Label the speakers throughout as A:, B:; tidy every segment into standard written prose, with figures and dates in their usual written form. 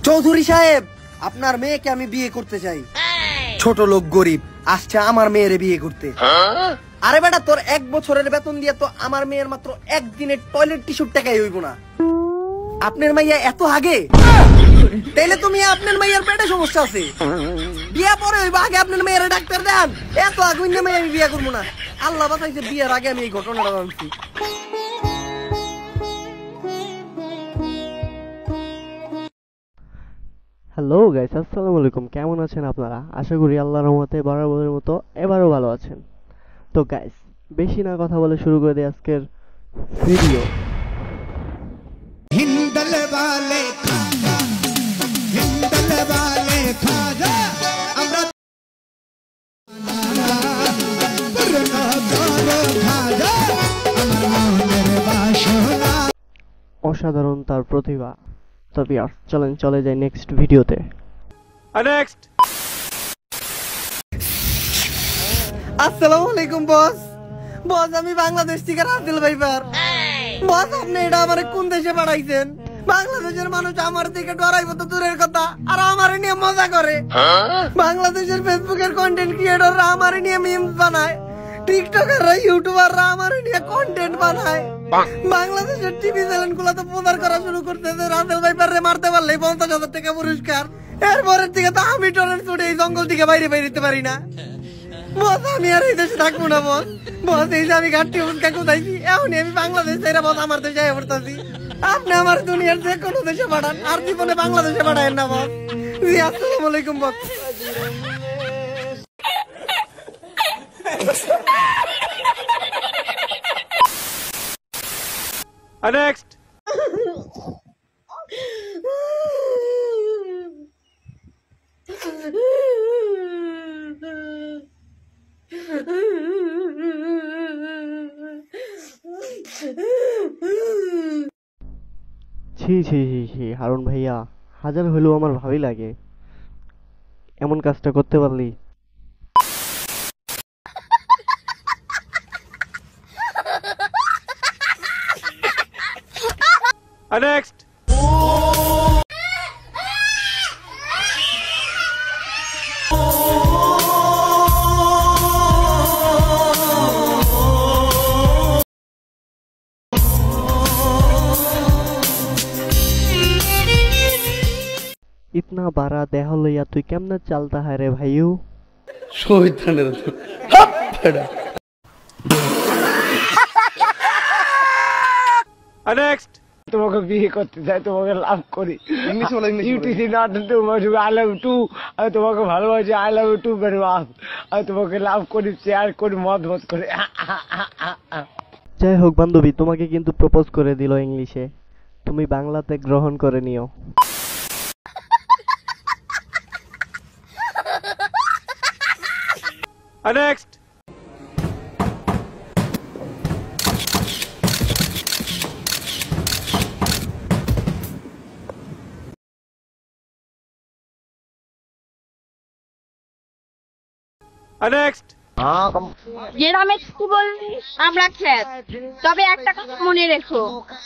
A: চৌধুরী সাহেব, আপনার মেয়েকে আমি বিয়ে করতে চাই। ছোট লোক গরিব আসছে আমার মেয়েরে বিয়ে করতে। আরে বেটা, তোর 1 বছরের বেতন দিয়ে তো আমার মেয়ের মাত্র একদিনের টয়লেট টিস্যুর টাকাই হইব না। আপনার মাইয়া এত আগে? তাইলে তুমি আপনার মাইয়ার পেটে সমস্যা আছে, বিয়া পরে হইব, আগে আপনার মেয়ের ডাক্তার দেন। এত আগুন না মেয়ে আমি বিয়া করবো না। আল্লাহ বাঁচাইছে, বিয়ের আগে আমি এই ঘটনাটা জানছি।
B: হ্যালো গাইস, আসসালামু আলাইকুম। কেমন আছেন আপনারা? আশা করি আল্লাহর রহমতে বরাবরের মতো এবারও ভালো আছেন। তো গাইস, বেশি না কথা বলে শুরু করে দিই আজকের ভিডিও। অসাধারণ তার প্রতিভা। তবে আর চলে যাই নেক্সট ভিডিওতে।
A: আসসালামু আলাইকুম বস। বস, আমি বাংলাদেশ থেকে রাসেল ভাইপার। বস, আপনি এটা আমারে কোন দেশে পাঠাইছেন? বাংলাদেশের মানুষ আমার দিকে ডরাইব তো দূরের কথা, আর আমারে নিয়ে মজা করে। বাংলাদেশের ফেসবুকের কন্টেন্ট ক্রিয়েটররা আমারে নিয়ে মিমস বানায়, টিকটকাররা ইউটিউবাররা আমারে নিয়ে কন্টেন্ট বানায়। বাংলাদেশের টিভি চ্যানেল গুলো তো প্রচার করা শুরু করতেছে রাসেল ভাইপারে মারতে পারলে 50,000 টাকা পুরস্কার। এরপরের থেকে তো আমি টরেন্ট ছুটে এই জঙ্গল থেকে বাইরে বেরোতে পারি না। বস, আমি আর এই দেশে থাকবো না বস। বস, এই যে আমি ঘাটতি উৎকা কোথাইছি, এখনই আমি বাংলাদেশ ছেড়ে বস আমার দেশে পড়তেছি। আপনি আমার দুনিয়ার যে কোনো দেশে পাঠান, আর জীবনে বাংলাদেশে পাঠায়েন না বস। জি, আসসালামু আলাইকুম বস।
C: Next.
B: ছি ছি ছি ছি, হারুন ভাইয়া, হাজার হলেও আমার ভালোই লাগে এমন কাজটা করতে পারলি।
C: Next.
B: ইতনা বারা দেহ লইয়া তুই কেমনে চালতা হয় রে ভাইউ?
A: শয়তানের
C: Next.
D: তোমাকে বিয়ে করতে চাই, তোমাকে লাভ করি। UTC not I love to, আমি তোমাকে ভালোবাসি, I love to very much. আমি তোমাকে লাভ করি, শেয়ার করি, মত করে।
B: যাই হোক বান্ধবী, তোমাকে কিন্তু প্রপোজ করে দিল ইংলিশে, তুমি বাংলাতে গ্রহণ করে নিও।
C: Next. Next.
E: গ্রামে কি বললি আমরা খ্যাত, তবে একটা কথা মনে রেখো,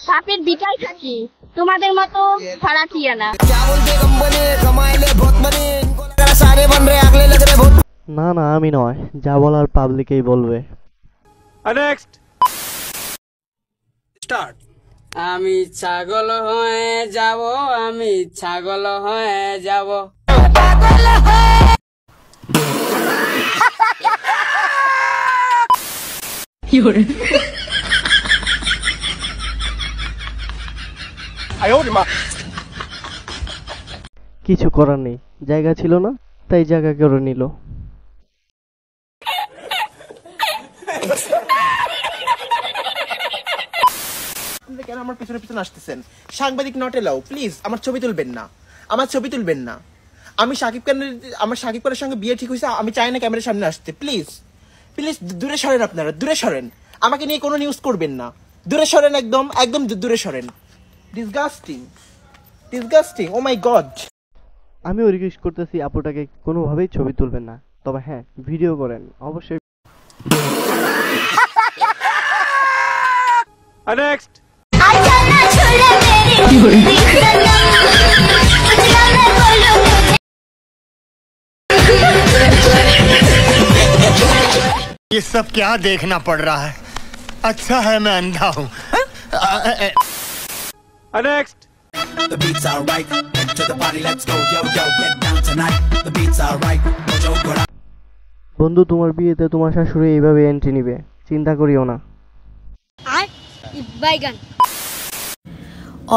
E: সাপের বিটাই থাকি, তোমাদের মতো ফারাকিয়া না।
B: না না, আমি নয়, যা বলার পাবলিকেই বলবে।
C: Next.
A: স্টার্ট।
F: আমি ছাগল হয়ে যাব, আমি ছাগল হয়ে যাব।
B: কিছু করার নেই, জায়গা ছিল না তাই জায়গা করে নিল।
G: কেন আমার পিছনে পিছনে আসতেছেন? সাংবাদিক নট এলাও, প্লিজ আমার ছবি তুলবেন না, আমার ছবি তুলবেন না। আমার শাকিব খানের সঙ্গে বিয়ে ঠিক হয়েছে, আমি চাই না ক্যামেরার সামনে আসতে। প্লিজ প্লিজ দূরে সরেন, আপনারা দূরে সরেন, আমাকে নিয়ে কোনো নিউজ করবেন না, দূরে সরেন, একদম একদম দূরে সরেন। ডিসগাস্টিং ডিসগাস্টিং, ও মাই গড।
B: আমিও রিকোয়েস্ট করতেছি আপুটাকে কোনোভাবেই ছবি তুলবেন না, তবে হ্যাঁ ভিডিও করেন অবশ্যই।
C: Next.
H: ये सब क्या देखना पड़ रहा है? अच्छा है मैं अंधा हूँ।
C: Next.
I: The beats are right. Head to the party, let's go, yo yo. Get down tonight. The beats are right. Mojo Gora.
B: বন্ধু, তোমার বিয়েতে তোমার শাশুড়ি এইভাবে এন্ট্রি নিবে, চিন্তা করিও না।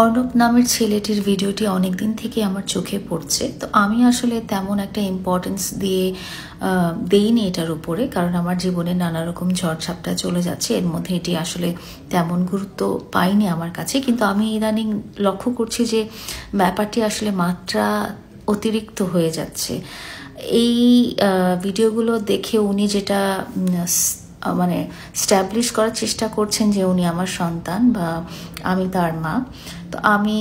J: অর্ণব নামের ছেলেটির ভিডিওটি অনেক দিন থেকে আমার চোখে পড়ছে, তো আমি আসলে তেমন একটা ইম্পর্টেন্স দেইনি এটার উপরে, কারণ আমার জীবনে নানা রকম ঝড়ঝাপটা চলে যাচ্ছে, এর মধ্যে এটি আসলে তেমন গুরুত্ব পাইনি আমার কাছে। কিন্তু আমি ইদানিং লক্ষ্য করছি যে ব্যাপারটি আসলে মাত্রা অতিরিক্ত হয়ে যাচ্ছে। এই ভিডিওগুলো দেখে উনি যেটা মানে স্ট্যাবলিশ করার চেষ্টা করছেন যে উনি আমার সন্তান বা আমি তার মা। তো আমি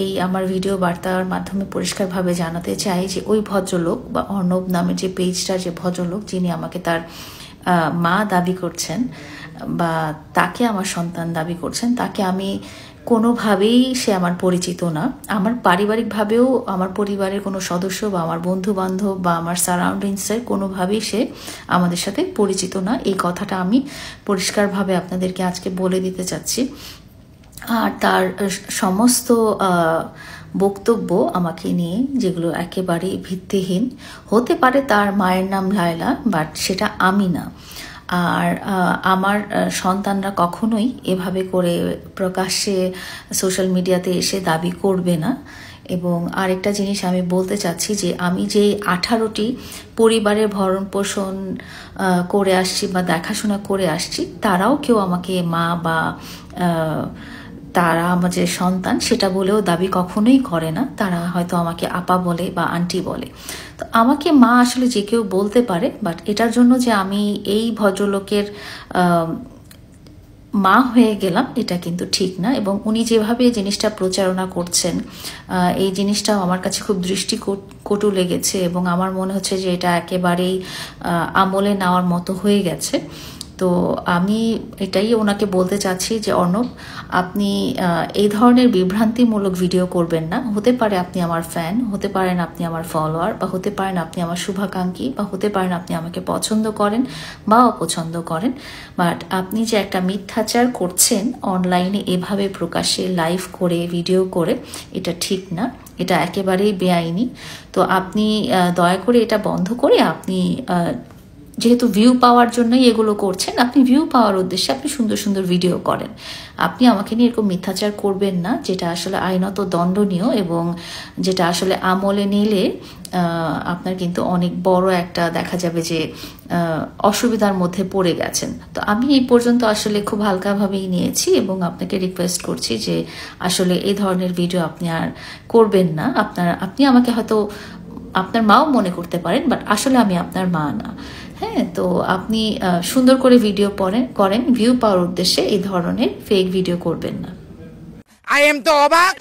J: এই আমার ভিডিও বার্তার মাধ্যমে পরিষ্কারভাবে জানাতে চাই যে ওই ভদ্রলোক বা অর্ণব নামের যে পেজটা, যে ভদ্রলোক যিনি আমাকে তার মা দাবি করছেন বা তাকে আমার সন্তান দাবি করছেন, তাকে আমি কোনোভাবেই, সে আমার পরিচিত না। আমার পারিবারিকভাবেও আমার পরিবারের কোনো সদস্য বা আমার বন্ধু বান্ধব বা আমার সারাউন্ডিংসের কোনোভাবেই সে আমাদের সাথে পরিচিত না। এই কথাটা আমি পরিষ্কারভাবে আপনাদেরকে আজকে বলে দিতে চাচ্ছি। আর তার সমস্ত বক্তব্য আমাকে নিয়ে, যেগুলো একেবারেই ভিত্তিহীন। হতে পারে তার মায়ের নাম লায়লা, বাট সেটা আমি না। আর আমার সন্তানরা কখনোই এভাবে করে প্রকাশ্যে সোশ্যাল মিডিয়াতে এসে দাবি করবে না। এবং আরেকটা জিনিস আমি বলতে চাচ্ছি যে আমি যে 18টি পরিবারের ভরণ পোষণ করে আসছি বা দেখাশোনা করে আসছি, তারাও কেউ আমাকে মা বা তারা আমার যে সন্তান সেটা বলেও দাবি কখনোই করে না। তারা হয়তো আমাকে আপা বলে বা আন্টি বলে। তো আমাকে মা আসলে যে কেউ বলতে পারে, বাট এটার জন্য যে আমি এই ভদ্রলোকের মা হয়ে গেলাম, এটা কিন্তু ঠিক না। এবং উনি যেভাবে এই জিনিসটা প্রচারণা করছেন, এই জিনিসটাও আমার কাছে খুব দৃষ্টিকটু লেগেছে এবং আমার মনে হচ্ছে যে এটা একেবারেই আমলে নেওয়ার মতো হয়ে গেছে। তো আমি এটাই ওনাকে বলতে চাচ্ছি যে অর্ণব, আপনি এই ধরনের বিভ্রান্তিমূলক ভিডিও করবেন না। হতে পারে আপনি আমার ফ্যান, হতে পারেন আপনি আমার ফলোয়ার, বা হতে পারেন আপনি আমার শুভাকাঙ্ক্ষী, বা হতে পারেন আপনি আমাকে পছন্দ করেন বা অপছন্দ করেন, বাট আপনি যে একটা মিথ্যাচার করছেন অনলাইনে এভাবে প্রকাশ্যে লাইভ করে ভিডিও করে, এটা ঠিক না, এটা একেবারেই বেআইনি। তো আপনি দয়া করে এটা বন্ধ করে, আপনি যেহেতু ভিউ পাওয়ার জন্যই এগুলো করছেন, আপনি ভিউ পাওয়ার উদ্দেশ্যে আপনি সুন্দর সুন্দর ভিডিও করেন। আপনি আমাকে নিয়ে এরকম মিথ্যাচার করবেন না, যেটা আসলে আইনত দণ্ডনীয় এবং যেটা আসলে আমলে নিলে আপনার কিন্তু অনেক বড় একটা দেখা যাবে যে অসুবিধার মধ্যে পড়ে গেছেন। তো আমি এই পর্যন্ত আসলে খুব হালকাভাবেই নিয়েছি এবং আপনাকে রিকোয়েস্ট করছি যে আসলে এই ধরনের ভিডিও আপনি আর করবেন না। আপনি আমাকে হয়তো আপনার মাও মনে করতে পারেন, বাট আসলে আমি আপনার মা না। হ্যাঁ, তো আপনি সুন্দর করে ভিডিও করেন, ভিউ পাওয়ার উদ্দেশ্যে এই ধরনের ফেক ভিডিও করবেন না।
A: I am তো অবাক।